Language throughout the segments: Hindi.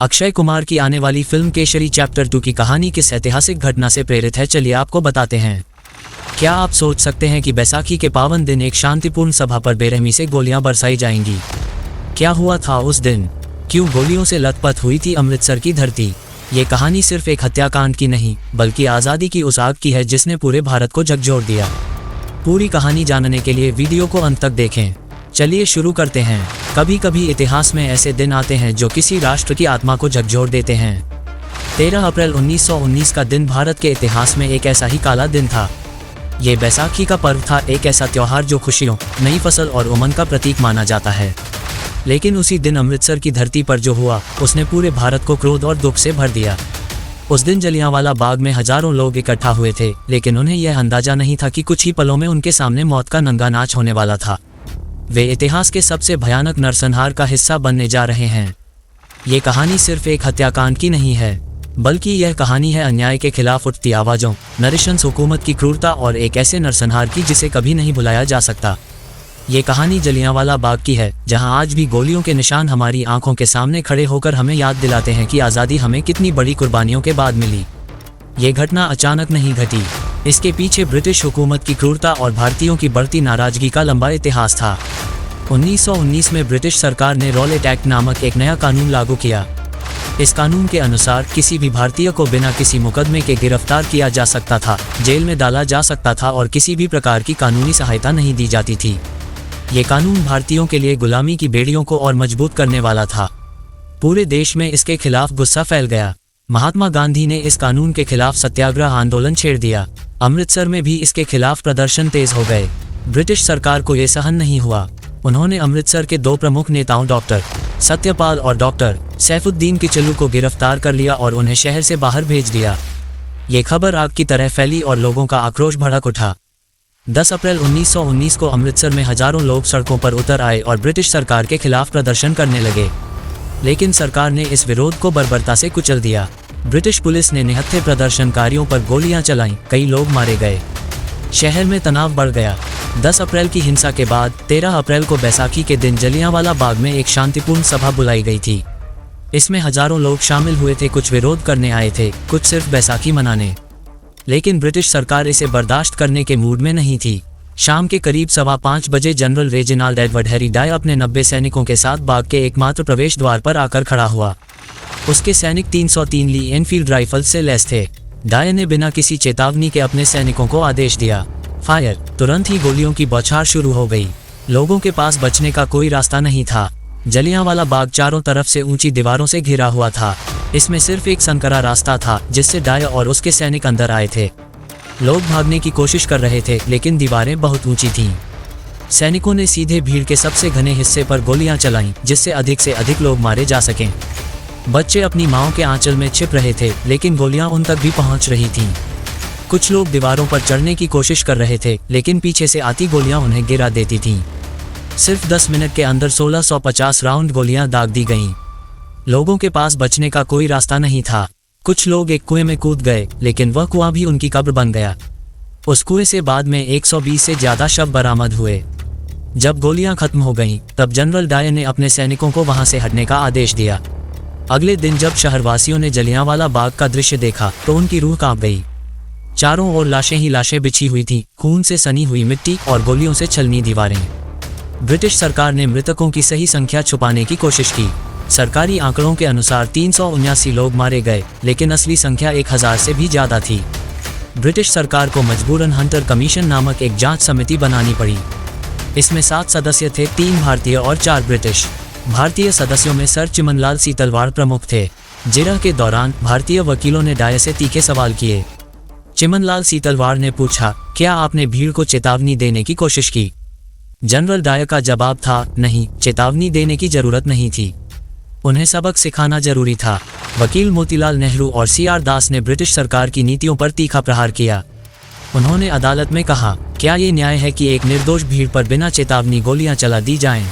अक्षय कुमार की आने वाली फिल्म केसरी चैप्टर 2 की कहानी किस ऐतिहासिक घटना से प्रेरित है, चलिए आपको बताते हैं। क्या आप सोच सकते हैं कि बैसाखी के पावन दिन एक शांतिपूर्ण सभा पर बेरहमी से गोलियां बरसाई जाएंगी? क्या हुआ था उस दिन? क्यों गोलियों से लथपथ हुई थी अमृतसर की धरती? ये कहानी सिर्फ एक हत्याकांड की नहीं, बल्कि आज़ादी की उस आग की है जिसने पूरे भारत को झकझोर दिया। पूरी कहानी जानने के लिए वीडियो को अंत तक देखें। चलिए शुरू करते हैं। कभी कभी इतिहास में ऐसे दिन आते हैं जो किसी राष्ट्र की आत्मा को झकझोर देते हैं। 13 अप्रैल 1919 का दिन भारत के इतिहास में एक ऐसा ही काला दिन था। ये बैसाखी का पर्व था, एक ऐसा त्योहार जो खुशियों, नई फसल और उमंग का प्रतीक माना जाता है। लेकिन उसी दिन अमृतसर की धरती पर जो हुआ, उसने पूरे भारत को क्रोध और दुख से भर दिया। उस दिन जलियांवाला बाग में हजारों लोग इकट्ठा हुए थे, लेकिन उन्हें यह अंदाजा नहीं था कि कुछ ही पलों में उनके सामने मौत का नंगा नाच होने वाला था। वे इतिहास के सबसे भयानक नरसंहार का हिस्सा बनने जा रहे हैं। ये कहानी सिर्फ एक हत्याकांड की नहीं है, बल्कि यह कहानी है अन्याय के खिलाफ उठती आवाज़ों, नृशंस हुकूमत की क्रूरता और एक ऐसे नरसंहार की जिसे कभी नहीं भुलाया जा सकता। ये कहानी जलियांवाला बाग की है, जहां आज भी गोलियों के निशान हमारी आंखों के सामने खड़े होकर हमें याद दिलाते हैं कि आज़ादी हमें कितनी बड़ी कुर्बानियों के बाद मिली। ये घटना अचानक नहीं घटी, इसके पीछे ब्रिटिश हुकूमत की क्रूरता और भारतीयों की बढ़ती नाराजगी का लंबा इतिहास था। 1919 में ब्रिटिश सरकार ने रॉलेट एक्ट नामक एक नया कानून लागू किया। इस कानून के अनुसार किसी भी भारतीय को बिना किसी मुकदमे के गिरफ्तार किया जा सकता था, जेल में डाला जा सकता था और किसी भी प्रकार की कानूनी सहायता नहीं दी जाती थी। ये कानून भारतीयों के लिए गुलामी की बेड़ियों को और मजबूत करने वाला था। पूरे देश में इसके खिलाफ गुस्सा फैल गया। महात्मा गांधी ने इस कानून के खिलाफ सत्याग्रह आंदोलन छेड़ दिया। अमृतसर में भी इसके खिलाफ प्रदर्शन तेज हो गए। ब्रिटिश सरकार को यह सहन नहीं हुआ। उन्होंने अमृतसर के दो प्रमुख नेताओं डॉक्टर सत्यपाल और डॉक्टर सैफुद्दीन किचलू को गिरफ्तार कर लिया और उन्हें शहर से बाहर भेज दिया। ये खबर आग की तरह फैली और लोगों का आक्रोश भड़क उठा। 10 अप्रैल 1919 को अमृतसर में हजारों लोग सड़कों पर उतर आए और ब्रिटिश सरकार के खिलाफ प्रदर्शन करने लगे। लेकिन सरकार ने इस विरोध को बर्बरता से कुचल दिया। ब्रिटिश पुलिस ने निहत्थे प्रदर्शनकारियों पर गोलियां चलाईं, कई लोग मारे गए। शहर में तनाव बढ़ गया। 10 अप्रैल की हिंसा के बाद 13 अप्रैल को बैसाखी के दिन जलियांवाला बाग में एक शांतिपूर्ण सभा बुलाई गई थी। इसमें हजारों लोग शामिल हुए थे, कुछ विरोध करने आए थे, कुछ सिर्फ बैसाखी मनाने। लेकिन ब्रिटिश सरकार इसे बर्दाश्त करने के मूड में नहीं थी। शाम के करीब 5:15 बजे general Reginald Edward Harry Dyer अपने 90 सैनिकों के साथ बाग के एकमात्र प्रवेश द्वार पर आकर खड़ा हुआ। उसके सैनिक 303 ली एनफील्ड राइफल से लैस थे। डाय ने बिना किसी चेतावनी के अपने सैनिकों को आदेश दिया, फायर। तुरंत ही गोलियों की बौछार शुरू हो गई। लोगों के पास बचने का कोई रास्ता नहीं था। जलियांवाला बाग चारों तरफ से ऊंची दीवारों से घिरा हुआ था। इसमें सिर्फ एक संकरा रास्ता था जिससे डाय और उसके सैनिक अंदर आए थे। लोग भागने की कोशिश कर रहे थे, लेकिन दीवारें बहुत ऊंची थीं। सैनिकों ने सीधे भीड़ के सबसे घने हिस्से पर गोलियां चलाईं, जिससे अधिक से अधिक लोग मारे जा सकें। बच्चे अपनी माओं के आंचल में छिप रहे थे, लेकिन गोलियां उन तक भी पहुंच रही थीं। कुछ लोग दीवारों पर चढ़ने की कोशिश कर रहे थे, लेकिन पीछे से आती गोलियां उन्हें गिरा देती थीं। सिर्फ 10 मिनट के अंदर 1650 राउंड गोलियां दाग दी गईं। लोगों के पास बचने का कोई रास्ता नहीं था। कुछ लोग एक कुएं में कूद गए, लेकिन वह कुआं भी उनकी कब्र बन गया। उस कुएं से बाद में 120 से ज्यादा शव बरामद हुए। जब गोलियां खत्म हो गईं, तब जनरल डाय ने अपने सैनिकों को वहां से हटने का आदेश दिया। अगले दिन जब शहरवासियों ने जलियांवाला बाग का दृश्य देखा तो उनकी रूह कांप गई। चारों ओर लाशें ही लाशें बिछी हुई थीं, खून से सनी हुई मिट्टी और गोलियों से छलनी दीवारें। ब्रिटिश सरकार ने मृतकों की सही संख्या छुपाने की कोशिश की। सरकारी आंकड़ों के अनुसार 379 लोग मारे गए, लेकिन असली संख्या 1000 से भी ज्यादा थी। ब्रिटिश सरकार को मजबूरन हंटर कमीशन नामक एक जांच समिति बनानी पड़ी। इसमें 7 सदस्य थे, 3 भारतीय और 4 ब्रिटिश। भारतीय सदस्यों में सर चिमनलाल सीतलवाड़ प्रमुख थे। जिरह के दौरान भारतीय वकीलों ने डाय से तीखे सवाल किए। चिमनलाल सीतलवाड़ ने पूछा, क्या आपने भीड़ को चेतावनी देने की कोशिश की? जनरल डाय का जवाब था, नहीं, चेतावनी देने की जरूरत नहीं थी। उन्हें सबक सिखाना जरूरी था। वकील मोतीलाल नेहरू और CR दास ने ब्रिटिश सरकार की नीतियों पर तीखा प्रहार किया। उन्होंने अदालत में कहा, क्या ये न्याय है कि एक निर्दोष भीड़ पर बिना चेतावनी गोलियां चला दी जाएं?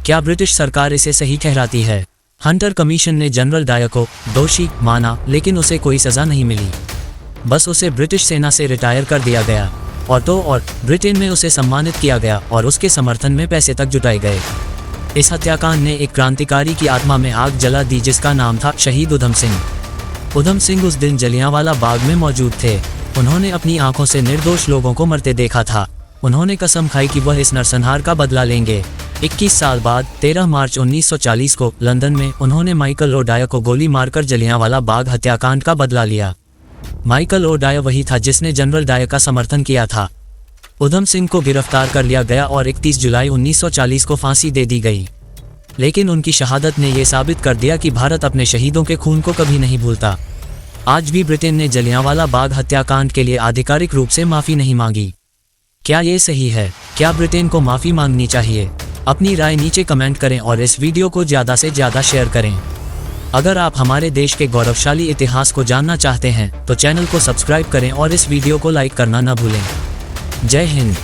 क्या ब्रिटिश सरकार इसे सही ठहराती है? हंटर कमीशन ने जनरल डाय को दोषी माना, लेकिन उसे कोई सजा नहीं मिली। बस उसे ब्रिटिश सेना से रिटायर कर दिया गया और ब्रिटेन में उसे सम्मानित किया गया और उसके समर्थन में पैसे तक जुटाए गए। इस हत्याकांड ने एक क्रांतिकारी की आत्मा में आग जला दी जिसका नाम था शहीद उधम सिंह। उधम सिंह उस दिन जलियांवाला बाग में मौजूद थे। उन्होंने अपनी आंखों से निर्दोष लोगों को मरते देखा था। उन्होंने कसम खाई कि वह इस नरसंहार का बदला लेंगे। 21 साल बाद 13 मार्च 1940 को लंदन में उन्होंने माइकल ओडायर को गोली मारकर जलियांवाला बाग हत्याकांड का बदला लिया। माइकल ओडायर वही था जिसने जनरल डायर का समर्थन किया था। उधम सिंह को गिरफ्तार कर लिया गया और 31 जुलाई 1940 को फांसी दे दी गई। लेकिन उनकी शहादत ने यह साबित कर दिया कि भारत अपने शहीदों के खून को कभी नहीं भूलता। आज भी ब्रिटेन ने जलियांवाला बाग हत्याकांड के लिए आधिकारिक रूप से माफ़ी नहीं मांगी। क्या ये सही है? क्या ब्रिटेन को माफ़ी मांगनी चाहिए? अपनी राय नीचे कमेंट करें और इस वीडियो को ज़्यादा से ज़्यादा शेयर करें। अगर आप हमारे देश के गौरवशाली इतिहास को जानना चाहते हैं तो चैनल को सब्सक्राइब करें और इस वीडियो को लाइक करना न भूलें। जय हिंद।